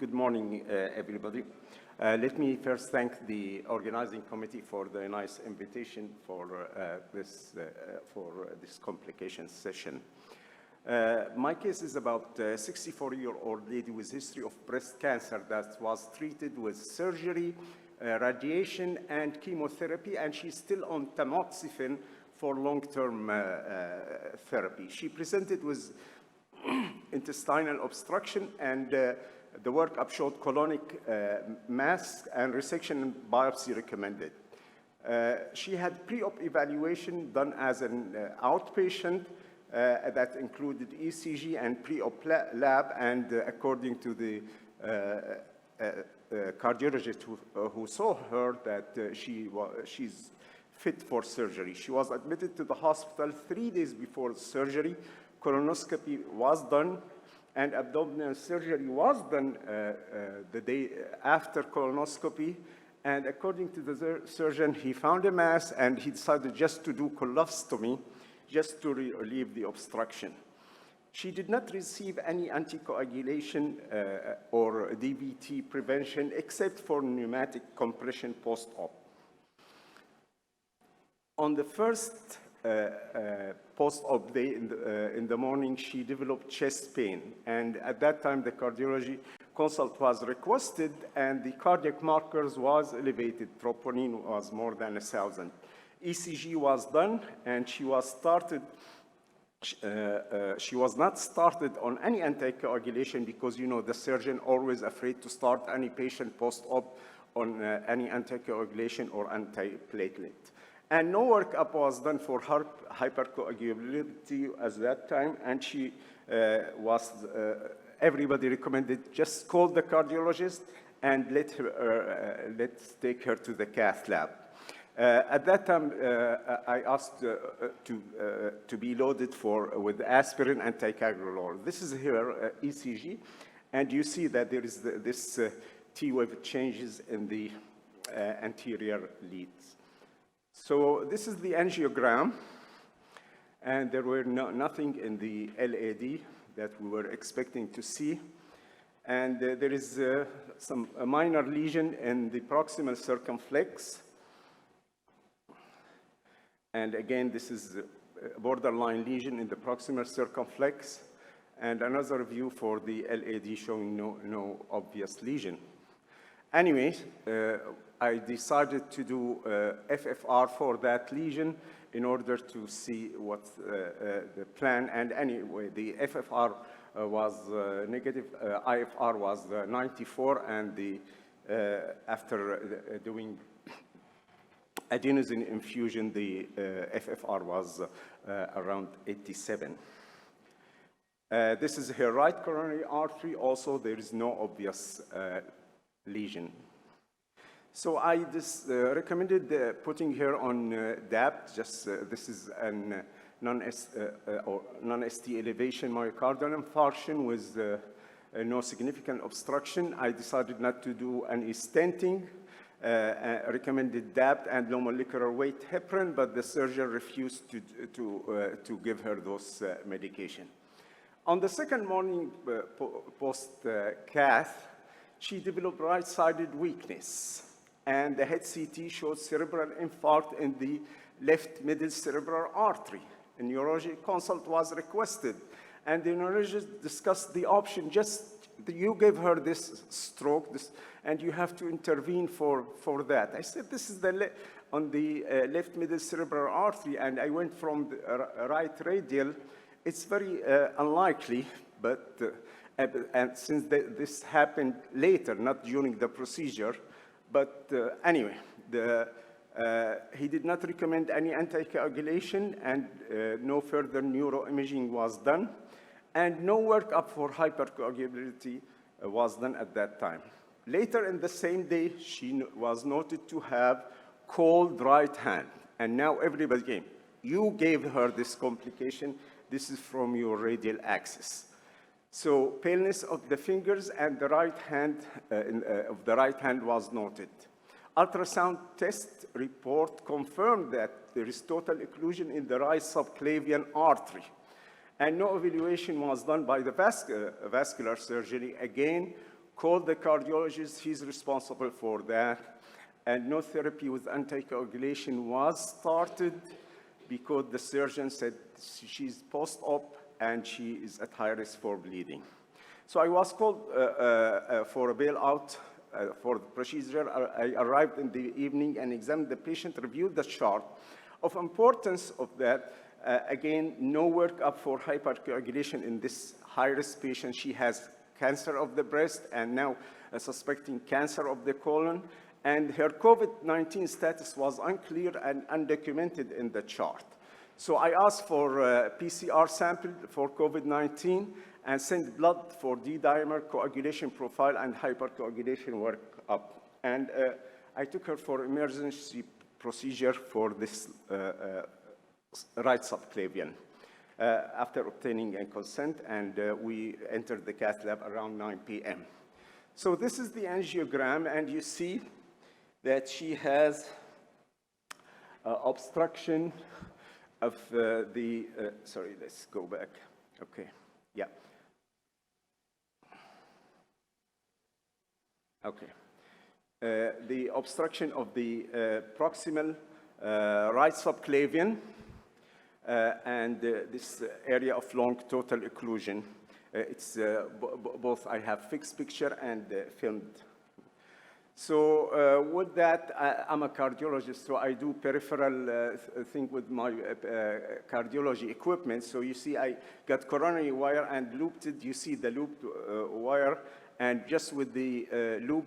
Good morning, everybody. Let me first thank the organizing committee for the nice invitation for this complication session. My case is about a 64-year-old lady with history of breast cancer that was treated with surgery, radiation, and chemotherapy, and she's still on tamoxifen for long-term therapy. She presented with intestinal obstruction, and the workup showed colonic mass and resection and biopsy recommended. She had pre-op evaluation done as an outpatient that included ECG and pre-op lab, and according to the cardiologist who saw her, that she's fit for surgery. She was admitted to the hospital 3 days before surgery. Colonoscopy was done, and abdominal surgery was done the day after colonoscopy. And according to the surgeon, he found a mass, and he decided just to do colostomy, just to relieve the obstruction. She did not receive any anticoagulation or DVT prevention except for pneumatic compression post-op. On the first post-op day in the morning, she developed chest pain, and at that time the cardiology consult was requested, and the cardiac markers was elevated. Troponin was more than 1,000. ECG was done, and she was not started on any anticoagulation because, you know, the surgeon always afraid to start any patient post-op on any anticoagulation or antiplatelet. And no workup was done for her hypercoagulability at that time, and she everybody recommended just call the cardiologist and let's take her to the cath lab. At that time, I asked to be loaded with aspirin and ticagrelor. This is her ECG, and you see that there is this T-wave changes in the anterior leads. So this is the angiogram, and there were nothing in the LAD that we were expecting to see. And there is a minor lesion in the proximal circumflex. And again, this is a borderline lesion in the proximal circumflex, and another view for the LAD showing no obvious lesion. Anyway, I decided to do FFR for that lesion in order to see what the plan, and anyway, the FFR was negative, IFR was 94, and after doing adenosine infusion, the FFR was around 87. This is her right coronary artery. Also, there is no obvious lesion. So I just recommended putting her on DAPT. This is a non-ST elevation myocardial infarction with no significant obstruction. I decided not to do any stenting. Recommended DAPT and low molecular weight heparin, but the surgeon refused to give her those medication. On the second morning post-cath, she developed right-sided weakness, and the head CT showed cerebral infarct in the left middle cerebral artery. A neurologic consult was requested, and the neurologist discussed the option. You gave her this stroke, and you have to intervene for that. I said, this is on the left middle cerebral artery, and I went from the right radial. It's very unlikely, but and since this happened later, not during the procedure, but anyway, he did not recommend any anticoagulation, and no further neuroimaging was done, and no workup for hypercoagulability was done at that time. Later in the same day, she was noted to have cold right hand, and now everybody came. You gave her this complication. This is from your radial axis. So paleness of the fingers and the right hand of the right hand was noted. Ultrasound test report confirmed that there is total occlusion in the right subclavian artery, and no evaluation was done by the vascular surgery. Again, called the cardiologist. He's responsible for that. And no therapy with anticoagulation was started because the surgeon said she's post-op and she is at high risk for bleeding. So I was called for a bailout for the procedure. I arrived in the evening and examined the patient, reviewed the chart. Of importance of that, again, no workup for hypercoagulation in this high-risk patient. She has cancer of the breast and now suspecting cancer of the colon. And her COVID-19 status was unclear and undocumented in the chart. So I asked for a PCR sample for COVID-19 and sent blood for D-dimer coagulation profile and hypercoagulation workup. And I took her for emergency procedure for this right subclavian after obtaining a consent, and we entered the cath lab around 9 p.m. So this is the angiogram, and you see that she has obstruction of sorry, let's go back. Okay, yeah. Okay. The obstruction of the proximal right subclavian and this area of long total occlusion. It's both, I have fixed picture and filmed. So with that, I'm a cardiologist, so I do peripheral thing with my cardiology equipment. So you see I got coronary wire and looped it. You see the looped wire, and just with the loop,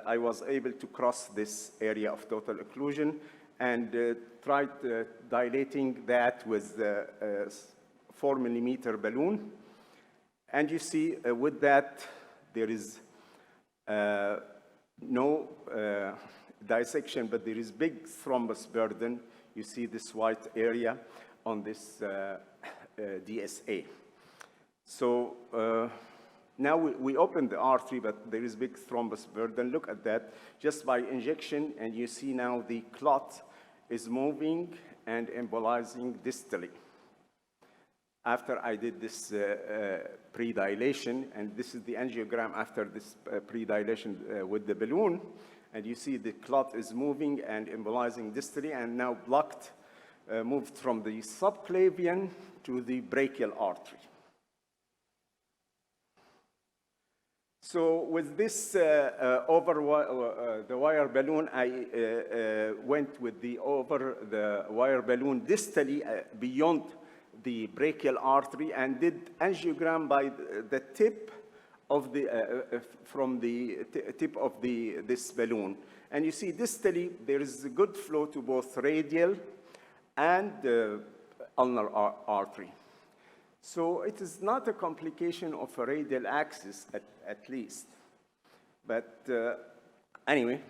I was able to cross this area of total occlusion and tried dilating that with a 4 millimeter balloon. And you see with that, there is no dissection, but there is big thrombus burden. You see this white area on this DSA. So now we open the artery, but there is big thrombus burden. Look at that, just by injection, and you see now the clot is moving and embolizing distally. After I did this pre-dilation, and this is the angiogram after this pre-dilation with the balloon, and you see the clot is moving and embolizing distally, and now blocked, moved from the subclavian to the brachial artery. So with this over the wire balloon, I went with the over the wire balloon distally beyond the brachial artery and did angiogram by the tip of the from the tip of this balloon. And you see distally there is a good flow to both radial and ulnar artery. So it is not a complication of a radial axis at least. But anyway,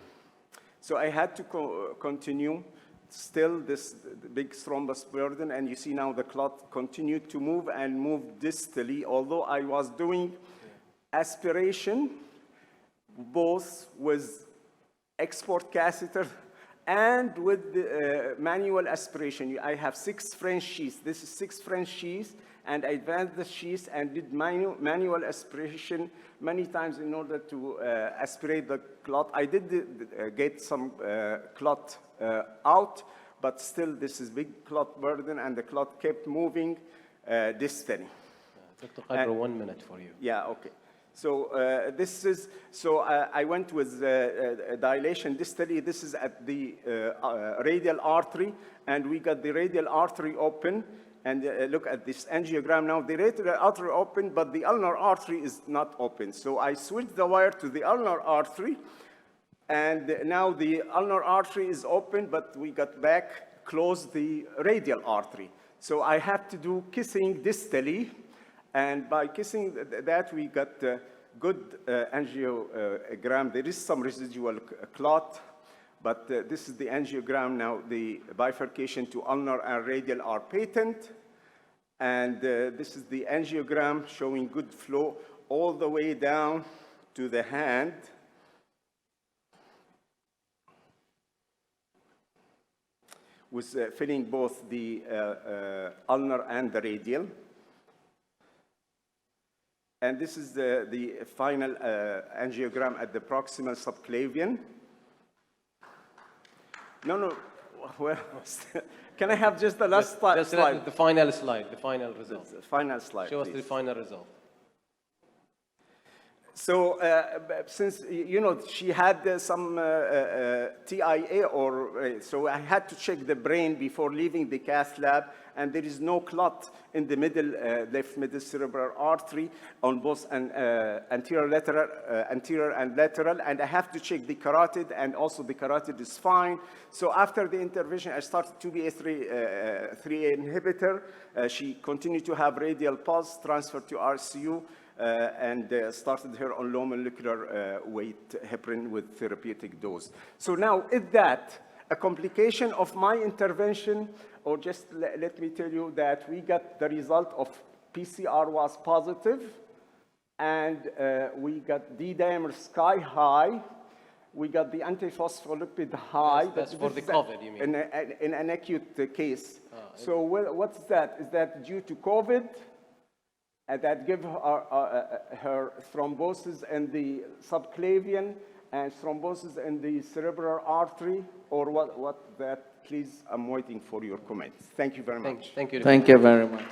so I had to continue. Still this big thrombus burden, and you see now the clot continued to move and move distally, although I was doing aspiration, both with export catheter and with the manual aspiration. I have 6 French sheaths. This is 6 French sheaths, and I advanced the sheaths and did manual aspiration many times in order to aspirate the clot. I did get some clot out, but still this is big clot burden, and the clot kept moving distally. Dr. Kadro, 1 minute for you. Yeah, okay. So this is, so I went with dilation distally. This is at the radial artery, and we got the radial artery open. And look at this angiogram now. The radial artery open, but the ulnar artery is not open. So I switched the wire to the ulnar artery, and now the ulnar artery is open, but we got back, closed the radial artery. So I had to do kissing distally, and by kissing that, we got good angiogram. There is some residual clot, but this is the angiogram now. The bifurcation to ulnar and radial are patent, and this is the angiogram showing good flow all the way down to the hand. Was filling both the ulnar and the radial. And this is the final angiogram at the proximal subclavian. No, where was that? Can I have just the last Just slide? the final slide, the final result. The final slide, Show us the please. final result. So, since, you know, she had some TIA, so I had to check the brain before leaving the cath lab, and there is no clot in the left middle cerebral artery on both anterior and lateral, and I have to check the carotid, and also the carotid is fine. So after the intervention, I started 2BA3A inhibitor. She continued to have radial pulse, transferred to RCU, and started her on low molecular weight heparin with therapeutic dose. So now, is that a complication of my intervention, or just let me tell you that we got the result of PCR was positive, and we got D-dimer sky high, we got the antiphospholipid high. That's for the COVID, you mean? In an acute case. So what's that? Is that due to COVID? And that give her thrombosis in the subclavian and thrombosis in the cerebral artery, or what that? Please, I'm waiting for your comments. Thank you very much. Thank you. Thank you very much.